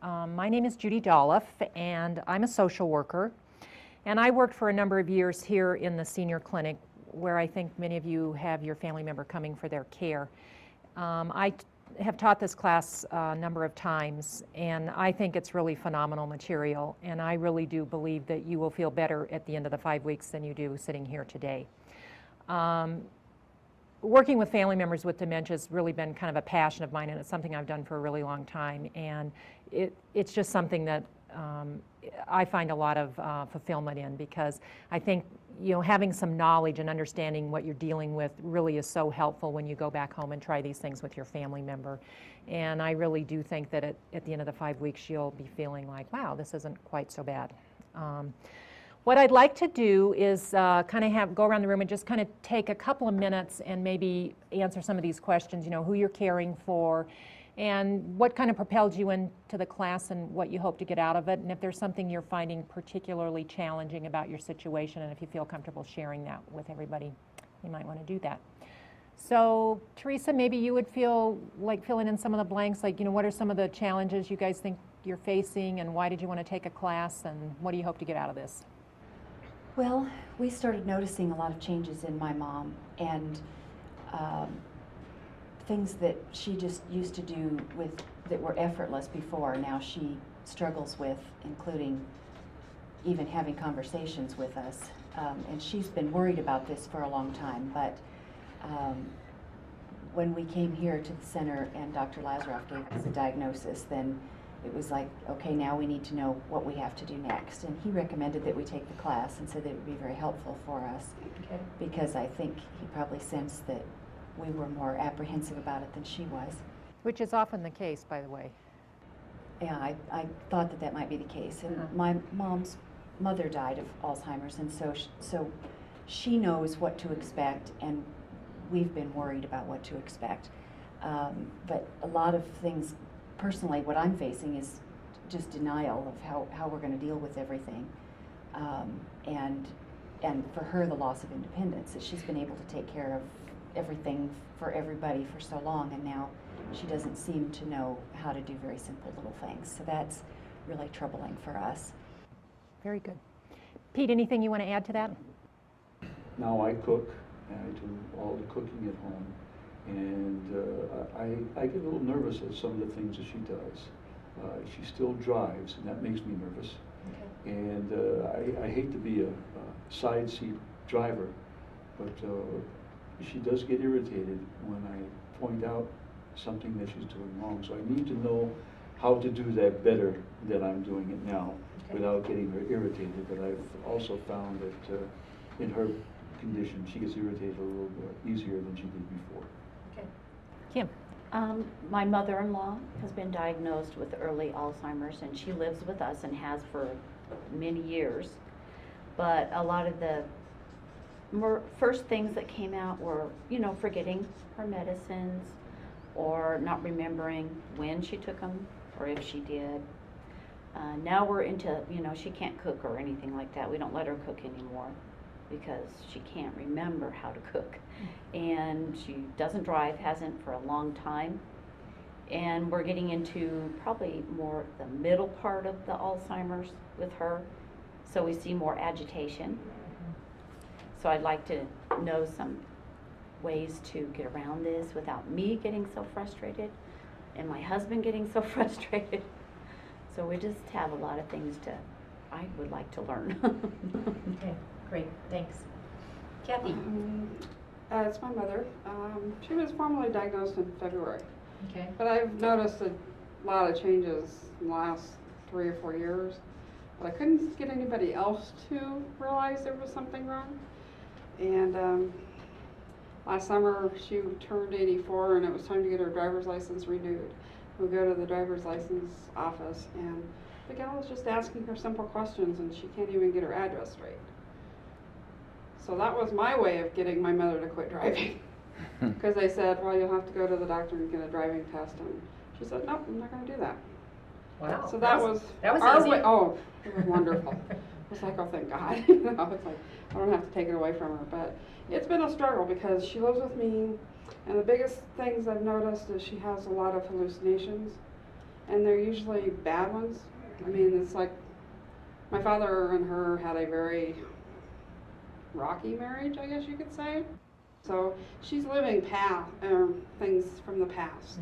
My name is Judy Dolliff, and I'm a social worker. And I worked for a number of years here in the senior clinic, where I think many of you have your family member coming for their care. I have taught this class a number of times, and I think it's really phenomenal material, and I really do believe that you will feel better at the end of the 5 weeks than you do sitting here today. Working with family members with dementia has really been kind of a passion of mine, and it's something I've done for a really long time, and it's just something that I find a lot of fulfillment in, because I think having some knowledge and understanding what you're dealing with really is so helpful when you go back home and try these things with your family member. And I really do think that at the end of the 5 weeks you'll be feeling like, wow, this isn't quite so bad. What I'd like to do is kind of go around the room and just kind of take a couple of minutes and maybe answer some of these questions, who you're caring for, and what kind of propelled you into the class and what you hope to get out of it, and if there's something you're finding particularly challenging about your situation, and if you feel comfortable sharing that with everybody, you might want to do that. So, Teresa, maybe you would feel like filling in some of the blanks, like, what are some of the challenges you guys think you're facing, and why did you want to take a class, and what do you hope to get out of this? Well, we started noticing a lot of changes in my mom, and things that she just used to do that were effortless before, now she struggles with, including even having conversations with us. And she's been worried about this for a long time, but when we came here to the center and Dr. Lazaroff gave us a diagnosis, then it was like, okay, now we need to know what we have to do next. And he recommended that we take the class and said that it would be very helpful for us, okay, because I think he probably sensed that we were more apprehensive about it than she was. Which is often the case, by the way. Yeah, I thought that might be the case. And my mom's mother died of Alzheimer's, and so she knows what to expect, and we've been worried about what to expect. But a lot of things, personally, what I'm facing is just denial of how we're going to deal with everything. And for her, the loss of independence, that she's been able to take care of everything for everybody for so long, and now she doesn't seem to know how to do very simple little things. So that's really troubling for us. Very good. Pete, anything you want to add to that? Now I cook, and I do all the cooking at home, and I get a little nervous at some of the things that she does. She still drives, and that makes me nervous. Okay. And I hate to be a side seat driver, but she does get irritated when I point out something that she's doing wrong. So I need to know how to do that better than I'm doing it now, okay, without getting her irritated. But I've also found that in her condition, she gets irritated a little bit easier than she did before. Okay. Kim? My mother-in-law has been diagnosed with early Alzheimer's, and she lives with us and has for many years. But a lot of the first things that came out were, forgetting her medicines, or not remembering when she took them, or if she did. Now we're into, she can't cook or anything like that. We don't let her cook anymore because she can't remember how to cook. And she doesn't drive, hasn't for a long time. And we're getting into probably more the middle part of the Alzheimer's with her. So we see more agitation. So I'd like to know some ways to get around this without me getting so frustrated and my husband getting so frustrated. So we just have a lot of things I would like to learn. Okay, great, thanks. Kathy? It's my mother. She was formally diagnosed in February. Okay. But I've noticed a lot of changes in the last 3 or 4 years. But I couldn't get anybody else to realize there was something wrong. And last summer she turned 84, and it was time to get her driver's license renewed. We go to the driver's license office, and the gal was just asking her simple questions, and she can't even get her address straight. So that was my way of getting my mother to quit driving. Because they said, well, you'll have to go to the doctor and get a driving test. And she said, nope, I'm not going to do that. Wow. So that was our way. Oh, it was wonderful. It was like, oh, thank God. It's like, I don't have to take it away from her. But it's been a struggle because she lives with me. And the biggest things I've noticed is she has a lot of hallucinations. and they're usually bad ones. I mean, it's like my father and her had a very rocky marriage, I guess you could say. So she's living things from the past,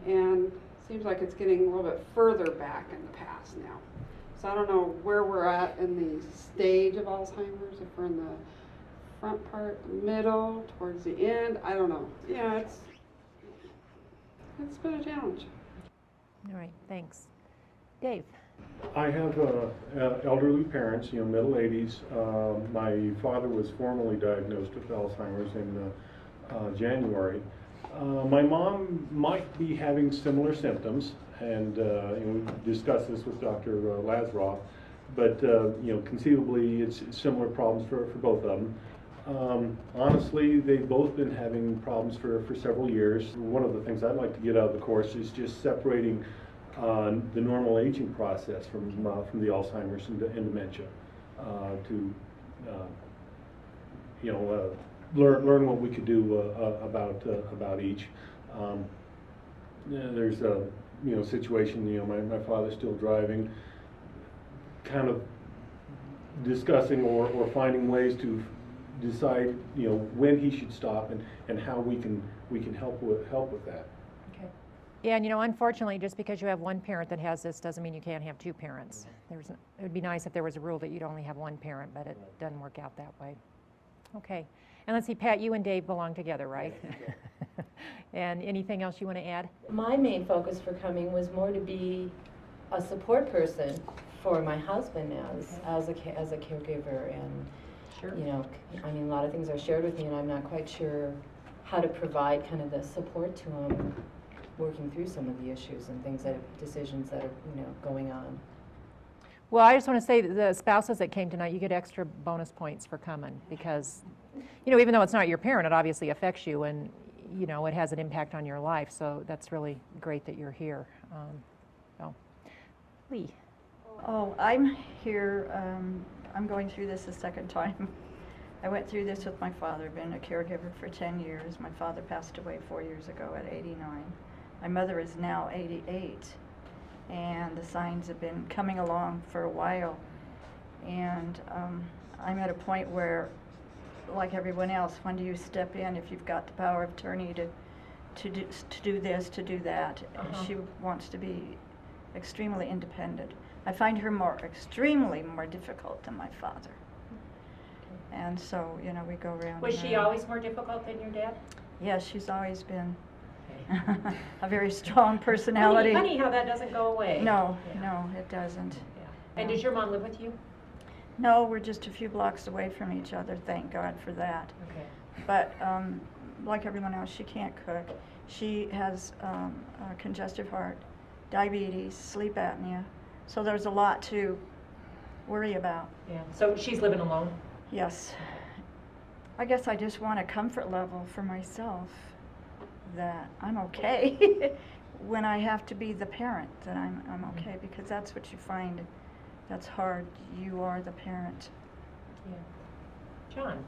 and seems like it's getting a little bit further back in the past now. So I don't know where we're at in the stage of Alzheimer's, if we're in the front part, the middle, towards the end, I don't know. Yeah, it's been a challenge. All right, thanks. Dave? I have elderly parents, middle 80s. My father was formally diagnosed with Alzheimer's in January. My mom might be having similar symptoms, and we discussed this with Dr. Lazaroff, but conceivably it's similar problems for both of them. Honestly, they've both been having problems for several years. One of the things I'd like to get out of the course is just separating the normal aging process from the Alzheimer's and dementia, to learn what we could do about each. There's a situation. My father's still driving, kind of discussing or finding ways to decide when he should stop and how we can help with that. Yeah, and unfortunately, just because you have one parent that has this doesn't mean you can't have two parents. It would be nice if there was a rule that you'd only have one parent, but it doesn't work out that way. Okay, and let's see, Pat, you and Dave belong together, right? And anything else you want to add? My main focus for coming was more to be a support person for my husband now as a caregiver, and Sure. I mean, a lot of things are shared with me, and I'm not quite sure how to provide kind of the support to him, working through some of the issues and decisions that are going on. Well, I just want to say that the spouses that came tonight, you get extra bonus points for coming because, even though it's not your parent, it obviously affects you, and it has an impact on your life. So that's really great that you're here. Lee. Oh, I'm here. I'm going through this a second time. I went through this with my father, been a caregiver for 10 years. My father passed away 4 years ago at 89. My mother is now 88, and the signs have been coming along for a while. And I'm at a point where, like everyone else, when do you step in if you've got the power of attorney to do this, to do that? And she wants to be extremely independent. I find her extremely more difficult than my father. And so, we go around. Was she always more difficult than your dad? Yes, she's always been a very strong personality. Funny how that doesn't go away. No, it doesn't. Yeah. And does your mom live with you? No, we're just a few blocks away from each other, thank God for that. Okay. But like everyone else, she can't cook. She has a congestive heart, diabetes, sleep apnea. So there's a lot to worry about. Yeah. So she's living alone? Yes. I guess I just want a comfort level for myself that I'm okay when I have to be the parent, that I'm okay, because that's what you find that's hard. You are the parent. Yeah. John?